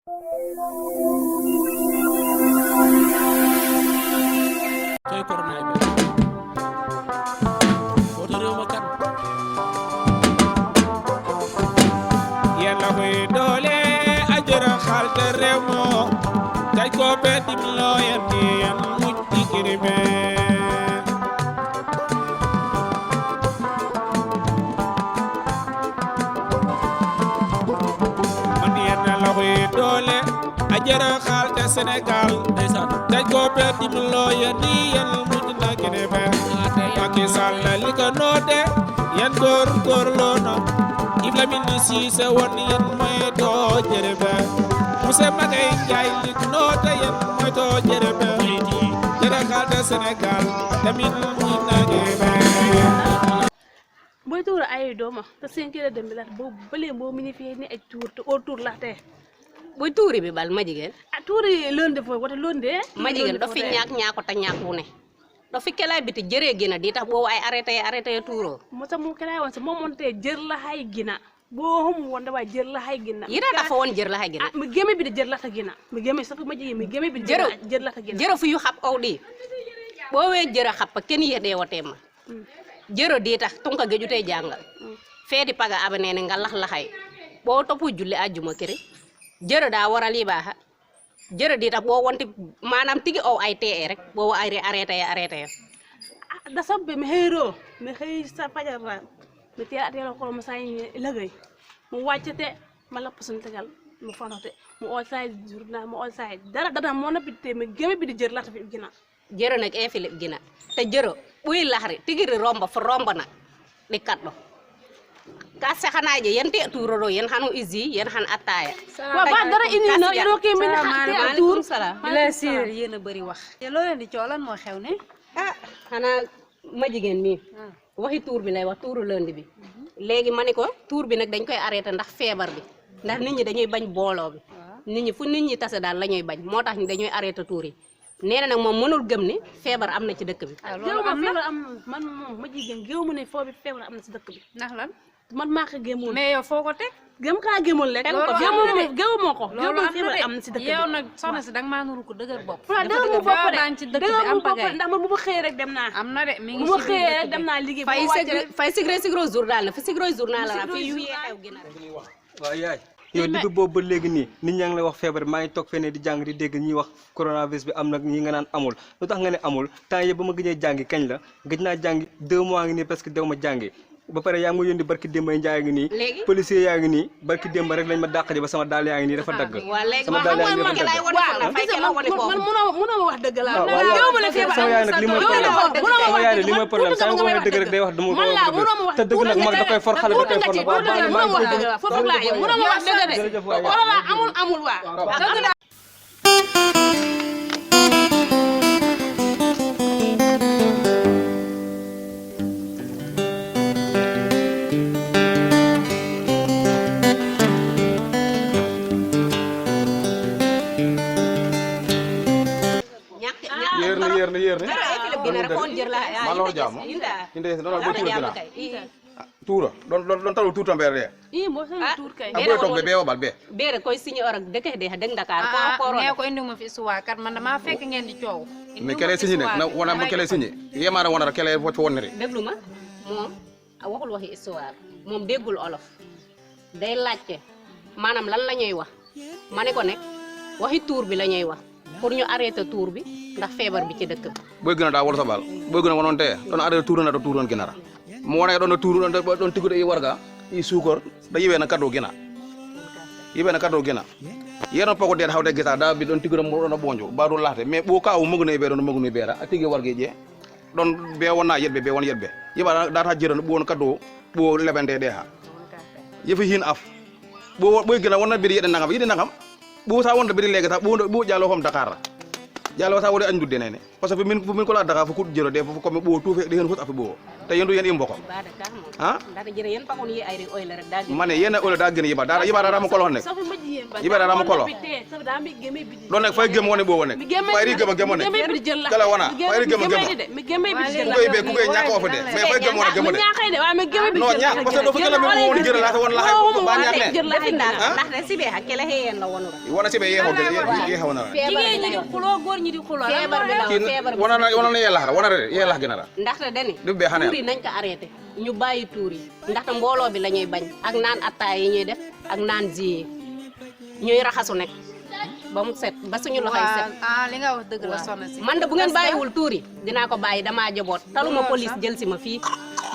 coy corona bi woto réew ma kan yalla koy doole ajara xalta réew moo tay ko betim loo yandi yan muj di kirime man yalla la koy doole ajara xalta Sénégal ndeysaan tay ko betim loo yandi yan muj na kirime Macky Sall li ko noote yan góor loona Ibrahima Cissé woon yan mooy too jërëbe Moussa Magay Njaay li ko noote yan mooy too jërëbe jërëxal de Sénégal tamit muy nagebe boy tour ay doma te 5 heures dem bi la bo bele bo mini fi ni ay tour te au tour la te boy tuuri bi bal ma jigéen a tour londe fo wata londe ma jigéen do fi ñaako ta ñaaku ne do fi kelay biti jëree gina di tax bo ay arrêté tuuro mo tam mo kala won sa mo monte jër la hay gina bo hum wonda wa jër la hay gina yida dafa won jër la hay gina mi geme bi de jër la ta gina mi geme sa ma jigi mi geme bi jër la ta gina jëro fu yu xap aw di bo we jëra xap ken yede wote ma jëro di tax tunka geju tay jangal feedi paga abane ne nga la xay bo topu julli aljuma kere jëro da wara li baaxa jëro di tax bo wonti manam tigi aw ay tee rek bo ay arrêté da sabbe mi hero mi xey sa fajar ra mi teel atelo ko ma say lagay mu waccete ma la pasun tegal mu fanote mu all side journal mu all side dara mo na bitte mi geme bi di jër la ta fi gina jëro nak e Philip gina te jëro buy laxri tigiri romba fa romba na di katdo ka saxanaaje yente tuuro yen xanu izi yen xan ataya wa ba dara ini no yero ke min xatte tour salam bila sir yeena bari wax te lo len di ciolan mo xewne ah xana ma jigen mi waxi tour bi lay wax touru lundi bi legi maniko tour bi nak dañ koy arrêter ndax febar bi ndax nit ñi dañuy bañ bolo bi nit ñi fu nit ñi tassé dal lañuy bañ motax ni dañuy arrêter tour yi neena nak mom mënul gëm ni febar amna ci dëkk bi geew ma febar am man mom ma jigen geew mu ne fo bi febar amna ci dëkk bi ndax lan man ma ko gemul mais yow foko tek gem ka gemul lek geew moko geew mo febar am ci dëkk bi yow nak soxna ci dag ma nuru ko deugar bop da mu bop daan ci dëkk bi am pagay ndax man bu ma xey rek dem na amna de mi ngi bu ma xey rek dem na liggéey fay sigro journal la fi sigro journal la fi yu xew gina wa yaay yow depuis boobu ba léegi nii nit ñaa ngi lay wax feebar maa ngi toog fene di jàng di dégg ñuy wax coronavirus bi am nag ñi nga naan amul lu tax nga ne amul temps yëpp ba ma gëjee jàngi kañ la gëj naa jàngi 2 mois ngi nii parce que dew ma jàngi ba pare yaa ngi ma yónni barki démb njaay ngi nii policier yaa ngi nii barki démb rek lañ ma dàq ji ba sama daal yaa ngi nii dafa dagg sama daal yaa ngi nii dafa dagg man mënoo wax dëgg la yow ma la feebar sama yaay nag li mooy problème sama yaay nag li mooy problème saa nga waxee dëgg rek day wax dama ko te dëgg nag mag da koy for xale da koy for nag waaw maa ngi dëgg foofu laa yem mënoo wax dëgg de wala amul waa dëgg malor jamu inde don bo tuur gina tuura don talu tuur tamber de mo sen tour kay abo tok be wabal be bere koy signé or ak dëkk de dëng Dakar ko ne ko indi ma fi suwa kat man dama fekk ngeen di ciow mais kele signé nek na wona ma kele signé yemara wona kele fo wonere degluma mom waxul waxi histoire mom déggul olof day laccé manam lan lañuy wax mané ko nek waxi tour bi lañuy wax pour ñu arrêter tour bi ndax feebar bi ci dëkk boy gëna da wala sabal boy gëna wonon te don arrêter tour na do touron ginara mo wona don tour don tigude yi warga yi sukor da yiwe na kado gina yibe na kado gina yero poko den hawde gita da bi don tigude mo don bonjo ba do laate mais bo kaaw mo gëna be don mo gëna beera atigi warge je don be wona yedbe be won yedbe yiba da ta jëron bo won kado bo lebende de ha yefi hin af bo boy gëna wona bi yede nangam bu sa wonda biri legi ta bu jalo hom Dakar jalo sa wori andude nene parce que min ko la Dakar fu ko jero de fu ko me bo tuufe de hen fu afi bo te yéen du yéen i mboko baada ka mo ah dara jere yen pakon yi ay oy la rek dal ma ne yéen a ëllëg daa gën a yiba dara mu kolo nekk so ma jiyem ba yiba dara mu kolo so da mi geme bi loolu nag fay gëm wone boo nekk fay ri gëm a gëm a nekk geme bi jël la kala wana fay ri gëm a gëm mi geme bi jël ku koy bee ku koy ñàkk wa fa de mais fay gëm wone gëm a de ñaakay de wa mi geme bi non ñàkk parce que doo fa gën a mel woon jëre la won la xay ba ñàkk ne jël la hay ndax de sibe hakele heyen la wonu wana si be yeexaw na jigéen ñi di xuloo góor ñi di xuloo feebar bi la feebar bi wana na yeelax wana re yeelax gën a ra ndaxte dani du be xane tuur yi nañ ko arrêté ñu bàyyi tuur yi ndaxte mbooloo bi la ñuy bañ ak naan attaay yi ñuy def ak naan ji ñuy raxasu nekk ba mu set ba suñu loxoy set li nga wax dëgg la soxna si man de bu ngeen bàyyiwul tuur yi dinaa ko bàyyi damaa jaboot taluma police jël si ma fii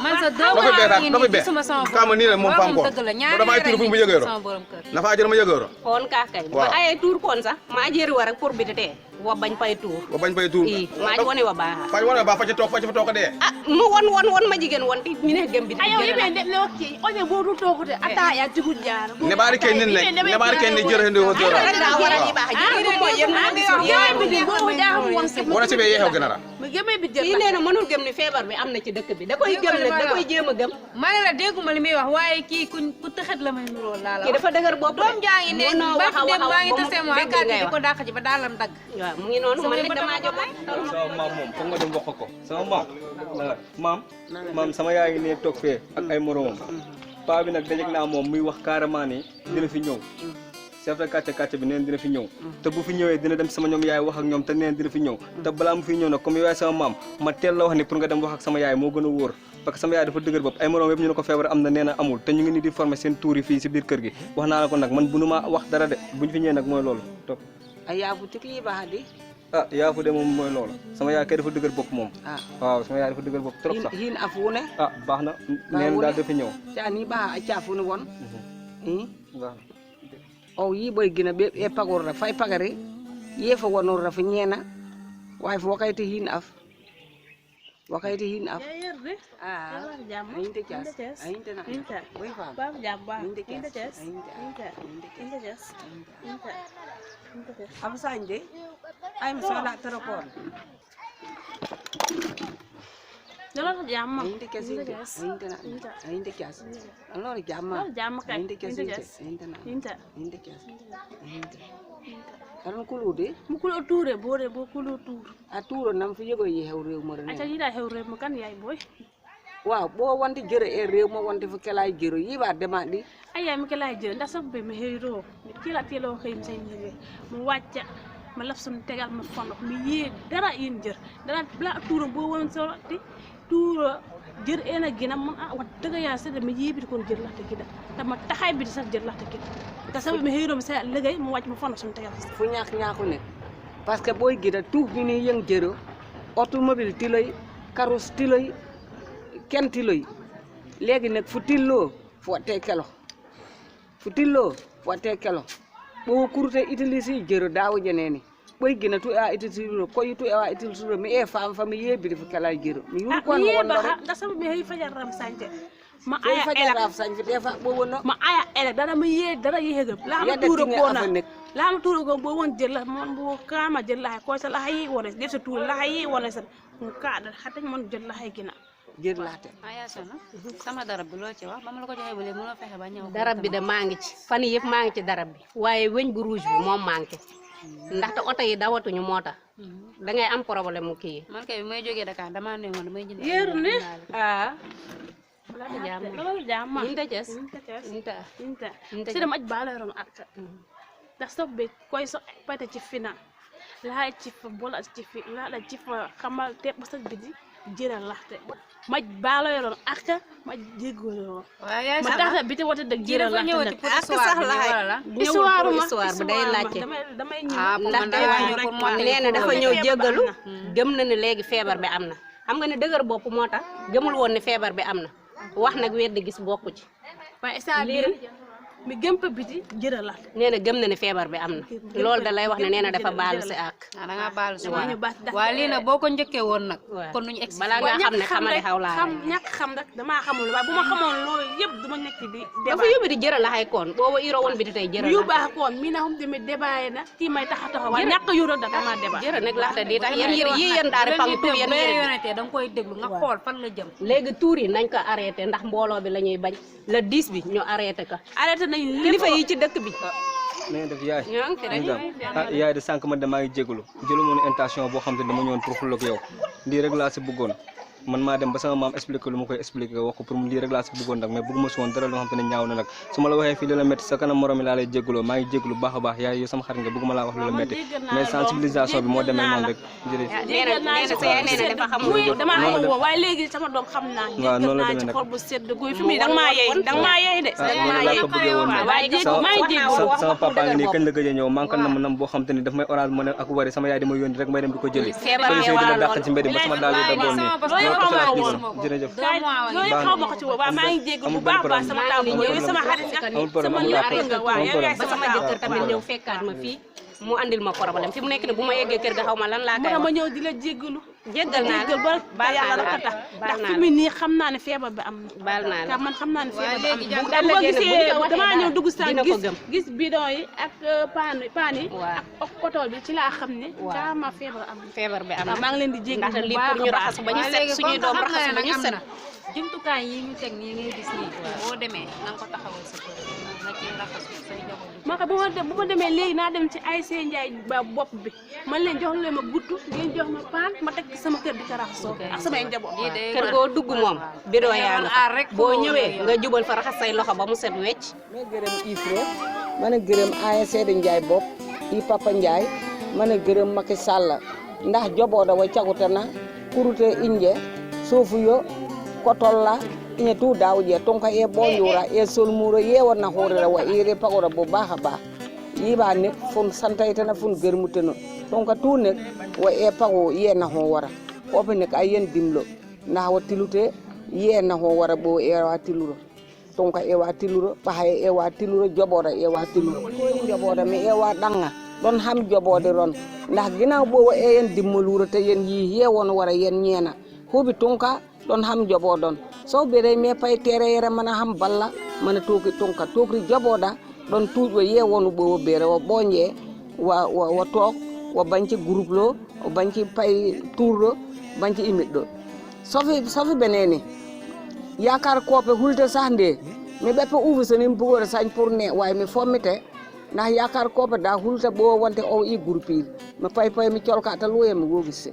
man sa deux dafa be mois dafa be gisuma sama kama ni la moom fam ko dëgg la ñaari dama ay tur fu mu yëgeero sama borom kër na fa jël ma yëgeero koon kaa kay ma ayee tuur koon sax ma jeeri wa rek pour bi te wa bañ pay tuur wa bañ bay tur i maa wone wa baaxa fay wona ba fa ci toog de ah mu won ma jigéen won ti ñu ne gëm bi ayo ibe de no ki o de bodu tokude ata ya tigu jaar ne bari ken nin ne bari ken ni jëre ndi woto rek daa war a di baax jigéen mo yem na geme bi bo ja xam won se wona si be yeexaw gën a ra mi geme bi jël kii nee na mënul gëm ni feebar bi am na ci dëkk bi da koy gëm nag da koy jéem a gëm ma ne la dégguma li muy wax waaye kii ku tëxet la may nuroo laa la kii dafa dëgër bopp doom jaa ngi ne mënoo ba wax a dem wax baa ngi ba mu tase mo ay dégg kàddu ngay di ko wax dàq ci ba daalam dagg waaw mu ngi noonu man nag damaa jóg sama maam moom foog nga dem wax ko sama maam sama yaay ngi ne toog fee ak ay moromam paa bi nag dajeg naa moom muy wax carrément ni dina fi ñëw chef de quartier bi neen dina fi ñëw te bu fi ñëwee dina dem sama ñoom yaay wax ak ñoom te neen dina fi ñëw te balaa mu fi ñëw nag comme yow yaay sama maam ma teel la wax ni pour nga dem wax ak sama yaay moo gën a wóor parce que sama yaay dafa dëgër bopp ay morom yëpp ñu ne ko feebar am na nee na amul te ñu ngi ni di former seen tuur yi fii si biir kër gi wax naa la ko nag man bu nu ma wax dara de buñ fi ñëwee nag mooy loolu topp ayabu tikli bahadi ah yaafu de moom mooy loolu sama yaay kay dafa dëgër bopp moom waaw sama yaay dafa dëgër bopp trop sax hin afune ah baax na neen daal dafa ñëw tani ba achafune won baax na o yi boy gina be e pagorra fay pagare yefa wonorra fa ñena way fo wakayte hin af yerde ah jam ayinte cas ayinte na way fam ba jam ba ayinte inte cas tes inte tes inte am sanje ay mo sala teropon Jalan jam ayinte cas ayinte na ayinte cas alors jamma jam ka ayinte cas inte tes ayinte na inte ayinte cas ayinte karon kulude mukul toure bore bo kulu tour aturo nam fi yego yi hew rew mo aca rene yida hewre mo kan yaay boy waaw bo wonti jere e rew mo wonti fu kelay jero yiba demandi aya mi kala je ndax sax be mi heyro mi kila telo xeyim say ñewe mu wacca ma laf sun tegal ma fono mi yi dara yin jeur dara bla tour bo won so ti tour jeur ena gina mon wa daga ya sede mi yibi kon jeur la te gida dama taxay bi sax jeur la te gida ta sabu mi heyro mi say legay mu wacc ma fono sun tegal fu ñak ñako ne parce que boy gida tout bi ni yeng jero automobile tiloy carrosse tiloy ken tiloy legi nak fu tillo fo te kelo bo kurte utilise jero dawo jeneni boy gina tu a utilise ko yitu e wa utilise mi e fam fami yebi fu kala jero mi yur kon won do da sabu mi hey fajar ram sante ma ay aya fajar raf sañ fi defa bo wono ma aya ele dara mi ye dara yehega la ma tour ko na la ma tour ko bo won jella mon bo kama jella ko sa la hay wona def sa tour la hay wona sa mu ka da xatañ mon jella hay gina jër laate aya sono sama darab bi loo ci wax ba ma la ko joxee ba léegi mënoo fexe ba ñëw darab bi de maa ngi ci fan yii yëpp maa ngi ci darab bi waaye weñ bu rouge bi moom manqué ndaxte oto yi dawatuñu moo tax da ngay am problème mu kii man kay bi may jógee Dakar dama ne woon damay jënd yeru ni ah lolu jam inte jes inte inte inte sida maj bala ron akka da sobbe koy so pata ci fina la ci fa bola ci fi la ci fa xamal te ba sax bidi jira laxte maj bala ron akka maj jegolo waaw yaay ma tax biti wote deug jira laxte pour histoire bi wala histoire bu day laajte damay ndax nee na dafa ñëw jéggalu gëm na ne léegi feebar bi am na xam nga ne dëgër bopp moo tax gëmul woon ne feebar bi am na wax nag wedd gis bokku ci waaye instant bi mi gëmpa biti jëra la nee na gëm na ne feebar bi am na loolu da lay wax ne nee na dafa baalu si àq da nga baalu si ñu baat waaye lii nag boo ko njëkkee woon nag kon nuñu egg balaa nga xam ne xamale xaw laa xam ñàkk xam rek damaa xamul waaye bu ma xamoon loolu yëpp duma nekk di dafa yóbbu di jëra la xay koon booba iro woon bi di tey jëra yu baax koon mi na xam tamit débat na ti may taxa taxa waaye ñàkk yu rek dama débat jëra nag laxte di tax yéen yi yéen daare pang tu yéen yonete da nga koy déglu nga xool fan la jëm léegi tuur yi nañ ko arrêté ndax mbooloo bi la ñuy bañ le 10 bi ñu arrêté ko arrêté nañ kilifa yi ci dëkk bi na ngeen def yaay ñoo ngi fi rek yaay de sànq man de maa ngi jégalu jëlu moon intention boo xam te dama ñëwoon pour xuloo ak yow lii rek laa si bëggoon man maa dem ba sama maam expliqué lu ma koy expliqué wax ko pour lii rek laa si bëggoon nag mais bëgguma si woon dara loo xam te ne ñaaw na nag su ma la waxee fii lu la métti sa kanam morom mi laa lay jégaloo maa ngi jégalu baax a baax yaay yow sama xarit nga bëgguma laa wax lu la métti mais sensibilisation bi moo demee noonu rek jërëjëf nee na sa yaay nee na dafa xamul dama xamul woon waaye léegi sama doom xam naa waaw noonu la naa demee ci nag xol bu sedd guy fi mu danga maa yeey de noonu laa ko bëggee woon waaye jéego maa ngi jéego sama papa ngi nii kañ la gëj a ñëw man kan nam boo xam te ni daf may orange mo ne ak wari sama yaay di ma yónni rek may dem di ko jëli police yi di ma dàq ci mbedd ba sama daal yi dagoon nii jërëjëf loolu xaw ma ko ci waaw maa ngi jéego bu baax baax sama taw yow sama xarit nga sama xarit nga waaw yow yaay ba sama jëkkër tamit ñëw fekkaat ma fii mu andil ma problème fi mu nekk ne bu ma yeggee kër ga xaw ma lan laa koy wax ma ñëw di la jéggalu jéggal naa la ba yàlla la tax ndax fi mu nii xam naa ne feebar bi am na baal naa la man xam naa ne feebar bi am na bu bu ma gisee damaa ñëw dugg sa dina ko gëm gis bidon yi ak paan yi ak kotol bi ci laa xam ne carrément feebar am na feebar bi am na maa ngi leen di jéggalu ndax lii pour ñu raxas ba ñu set suñuy doom raxas ba ñu set jumtukaay yi ñu teg nii ngay gis nii boo demee na nga ko taxawal sa kër na ci raxasu say njaboot maa ko bu ma demee léegi naa dem ci ASC Ndiaye ba bopp bi man leen jox leen ma guttu ngeen jox ma paan ma teg sama kër di ko raxasoo ak samay njaboot kër goo dugg moom bidon yaa nga fa boo ñëwee nga jubal fa raxas say loxo ba mu set wecc ma gërëm IFRO ma gërëm ASC Ndiaye bopp i Papa Ndiaye ma gërëm Macky Sall ndax jobooda wa cagutana kurute inje sofuyo kotolla ine tu dawje tonka e boyura e solmuro yewonna horera wa ire pagora bo baaxa baax yiba nek fon santaytana fon germuteno tonka tu nek wa e pago yena ho wara obe nek ayen dimlo na wa tilute yena ho wara bo e wa tiluro tonka e wa tiluro bahay e wa tiluro joboda e wa tiluro ko joboda mi e wa danga don ham jobode ron ndax ginaaw bo e yen dimmoluro te yen yi yewon wara yen ñeena hubi tonka don ham jobo don so bere me pay tere yere mana ham balla mana toki tonka tokri joboda don tuujo ye wonu bo bere wo bonje wa tok wa banci groupe lo o banci pay tourlo banci imiddo sofi beneni yakar kope hulte sande mi beppe uvu sonim bugore sañ pour ne way mi fomite na yakar kope da hulta bo wonte o i groupe mi pay mi colka ta loye mi wogisse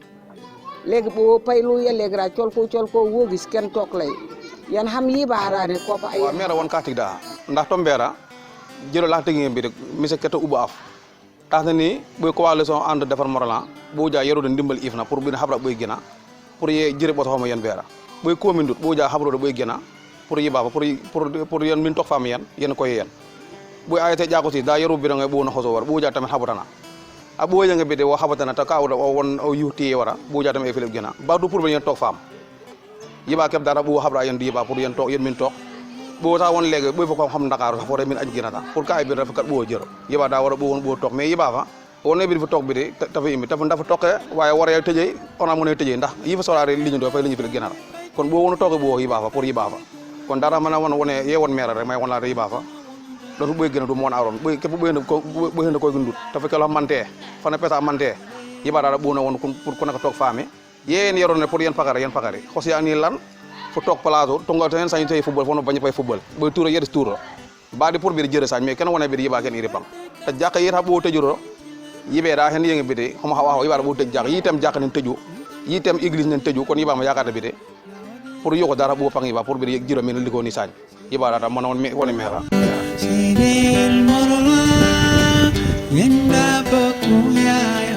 léegi boo pay lu yelleeg ra col ko woo gis kenn toog lay yan xam yi baaraane ko fa ay wa mera won katik da ndax to mbera jëlo la tegi bi rek mise keta ubu af tax na ni boy coalition and defar moralan bo ja yero de ndimbal ifna pour bi habra boy gina pour ye jëre bo xoma yen bera boy commune dut bo ja habro de boy gina pour yi baba pour yen min tok fam yen ko yen boy ayete jaako ci da yero bi nga bo na xoso war bo ja tamit habutana abo yanga bede wo habatana ta kawda o won o yuti wara bo jatam e filip gena ba du pour ben tok fam yiba kep dara bo habra yen yiba pour yen tok yen min tok bo ta won lege bo ko xam Dakar fo re min aj gena ta pour ka ay bi rafa kat bo jero yiba da wara bo won bo tok mais yiba fa won bi fa tok bi de ta fa imi ta fa ndafa toke waye wara teje ona mo ne teje ndax yifa solare liñu do fay liñu filip gena kon bo won tok bo yiba fa pour yiba fa kon dara mana won woné ye won mera rek may won la yiba fa do boy gëna du mon aron boy kep boy hende ko gundut ta fa kala manté fana pesa manté yiba dara bu na won pour ko naka tok fami yeen yorone pour yen pakare xosi ani lan fu tok plateau tonga ten sañ tay football fono bañ pay football boy tour yedis tour baadi pour bir jere sañ mais ken wona bir yiba ken iri pam ta jakka yeta bo tejuro yibe da hen yenge bide xoma hawa yiba bo tej jakk yitam jakk nen teju yitam église nen teju kon yiba ma yakata bide pour yoko dara bo pang yiba pour bir jiro men liko ni sañ yiba da mona woni mera Sinil morla, yenda bakuya.